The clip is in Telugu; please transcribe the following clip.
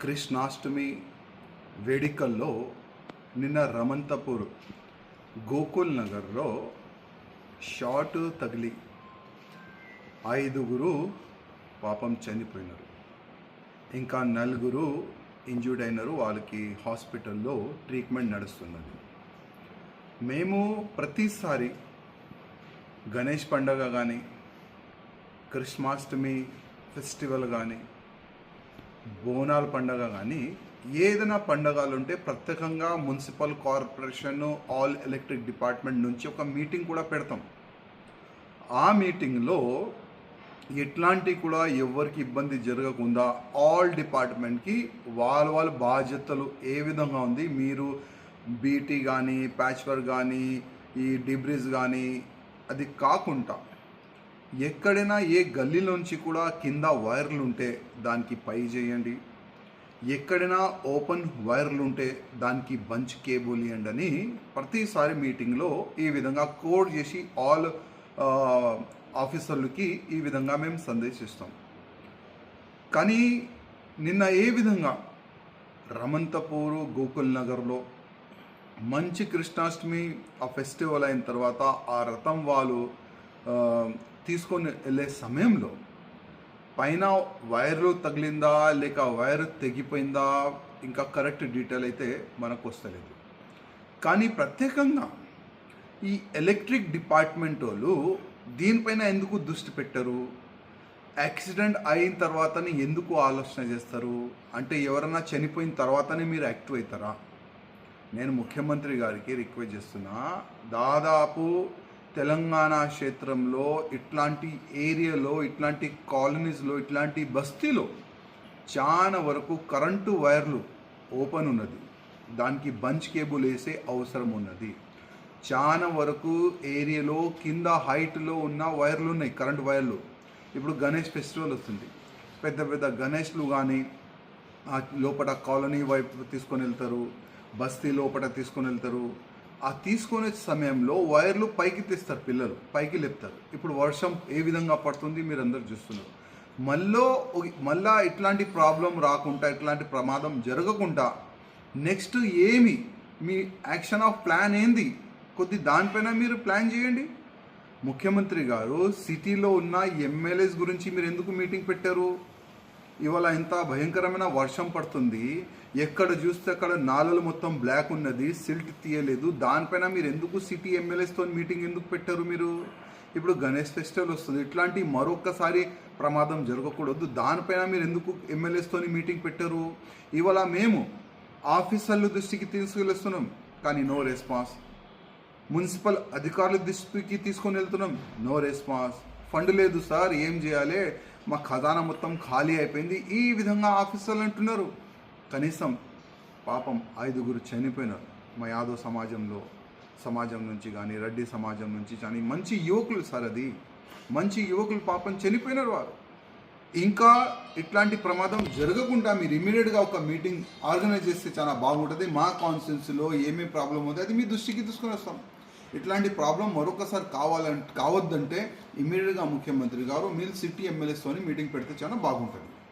కృష్ణాష్టమి వేడుకల్లో నిన్న రమంతపూర్ గోకుల్ నగర్లో షార్ట్ తగిలి 5 పాపం చనిపోయినారు. ఇంకా 4 ఇంజ్యూర్డ్ అయినారు. వాళ్ళకి హాస్పిటల్లో ట్రీట్మెంట్ నడుస్తున్నది. మేము ప్రతిసారి గణేష్ పండగ కానీ, కృష్ణాష్టమి ఫెస్టివల్ కానీ, బోనాల పండగ కానీ ఏదైనా పండగలు ఉంటే ప్రత్యేకంగా municipal corporation all electric department నుంచి ఒక మీటింగ్ కూడా పెడతాం. ఆ మీటింగ్లో ఎట్లాంటి కూడా ఎవరికి ఇబ్బంది జరగకుండా ఆల్ డిపార్ట్మెంట్కి వాళ్ళ బాధ్యతలు ఏ విధంగా ఉంది, మీరు బీటీ కానీ, ప్యాచ్ వర్క్ కానీ, ఈ డిబ్రిజ్ కానీ, అది కాకుండా ఎక్కడైనా ఏ గల్లీలోంచి కూడా కింద వైర్లు ఉంటే దానికి పై చేయండి, ఎక్కడైనా ఓపెన్ వైర్లు ఉంటే దానికి బంచ్ కేబుల్ ఇవ్వండి అని ప్రతిసారి మీటింగ్లో ఈ విధంగా కోడ్ చేసి ఆల్ ఆఫీసర్లకి ఈ విధంగా మేము సందేశిస్తాం. కానీ నిన్న ఏ విధంగా రమంతపూర్ గోకుల్ నగర్లో మంచి కృష్ణాష్టమి ఆ ఫెస్టివల్ అయిన తర్వాత ఆ రథం వాళ్ళు తీసుకొని వెళ్ళే సమయంలో పైన వైర్లు తగిలిందా లేక వైర్ తెగిపోయిందా ఇంకా కరెక్ట్ డీటెయిల్ అయితే మనకు వస్తలేదు. కానీ ప్రత్యేకంగా ఈ ఎలక్ట్రిక్ డిపార్ట్మెంట్ వాళ్ళు దీనిపైన ఎందుకు దృష్టి పెట్టరు? యాక్సిడెంట్ అయిన తర్వాతనే ఎందుకు ఆలోచన చేస్తారు? అంటే ఎవరైనా చనిపోయిన తర్వాతనే మీరు యాక్టివ్ అవుతారా? నేను ముఖ్యమంత్రి గారికి రిక్వెస్ట్ చేస్తున్నా, దాదాపు తెలంగాణ క్షేత్రంలో ఇట్లాంటి ఏరియాలో, ఇట్లాంటి కాలనీస్లో, ఇట్లాంటి బస్తీలో చాలా వరకు కరెంటు వైర్లు ఓపెన్ ఉన్నది, దానికి బంచ్ కేబుల్ వేసే అవసరం ఉన్నది. చాలా వరకు ఏరియాలో కింద హైట్లో ఉన్న వైర్లు ఉన్నాయి, కరెంటు వైర్లు. ఇప్పుడు గణేష్ ఫెస్టివల్ వస్తుంది, పెద్ద పెద్ద గణేష్లు కానీ లోపల కాలనీ వైపు తీసుకొని వెళ్తారు, బస్తీ లోపల తీసుకొని వెళ్తారు. ఆ తీసుకునే సమయంలో వైర్లు పైకి తీస్తారు, పిల్లలు పైకి లేపుతారు. ఇప్పుడు వర్షం ఏ విధంగా పడుతుంది మీరు అందరు చూస్తున్నారు. మళ్ళా ఇట్లాంటి ప్రాబ్లం రాకుండా, ఇట్లాంటి ప్రమాదం జరగకుండా నెక్స్ట్ ఏమి మీ యాక్షన్ ఆఫ్ ప్లాన్ ఏంది, కొద్ది దానిపైన మీరు ప్లాన్ చేయండి. ముఖ్యమంత్రి గారు సిటీలో ఉన్న ఎమ్మెల్యేస్ గురించి మీరు ఎందుకు మీటింగ్ పెట్టారు? ఇవాళ ఎంత భయంకరమైన వర్షం పడుతుంది, ఎక్కడ చూస్తే అక్కడ నాలలు మొత్తం బ్లాక్ ఉన్నది, సిల్ట్ తీయలేదు. దానిపైన మీరు ఎందుకు సిటీ ఎమ్మెల్యేస్తో మీటింగ్ ఎందుకు పెట్టారు మీరు? ఇప్పుడు గణేష్ ఫెస్టివల్ వస్తుంది, ఇట్లాంటి మరొకసారి ప్రమాదం జరగకూడదు, దానిపైన మీరు ఎందుకు ఎమ్మెల్యేస్తో మీటింగ్ పెట్టారు? ఇవాళ మేము ఆఫీసర్ల దృష్టికి తీసుకెళ్ళిస్తున్నాం, కానీ నో రెస్పాన్స్. మున్సిపల్ అధికారుల దృష్టికి తీసుకొని వెళ్తున్నాం, నో రెస్పాన్స్. ఫండ్ లేదు సార్, ఏం చేయాలి, మా ఖజానా మొత్తం ఖాళీ అయిపోయింది, ఈ విధంగా ఆఫీసర్లు అంటున్నారు. కనీసం పాపం 5 చనిపోయినారు. మా యాదవ్ సమాజం నుంచి కానీ, రెడ్డి సమాజం నుంచి కానీ మంచి యువకులు సార్, అది మంచి యువకులు పాపం చనిపోయినారు వారు. ఇంకా ఇట్లాంటి ప్రమాదం జరగకుండా మీరు ఇమీడియట్గా ఒక మీటింగ్ ఆర్గనైజ్ చేస్తే చాలా బాగుంటుంది. మా కాన్స్టిట్యున్సీలో ఏమేమి ప్రాబ్లం ఉంది అది మీ దృష్టికి తీసుకొని వస్తాం. ఇట్లాంటి ప్రాబ్లం మరొకసారి కావద్దంటే ఇమీడియట్గా ముఖ్యమంత్రి గారు మీరు సిటీ ఎమ్మెల్యేస్తో మీటింగ్ పెడితే చాలా బాగుంటుంది.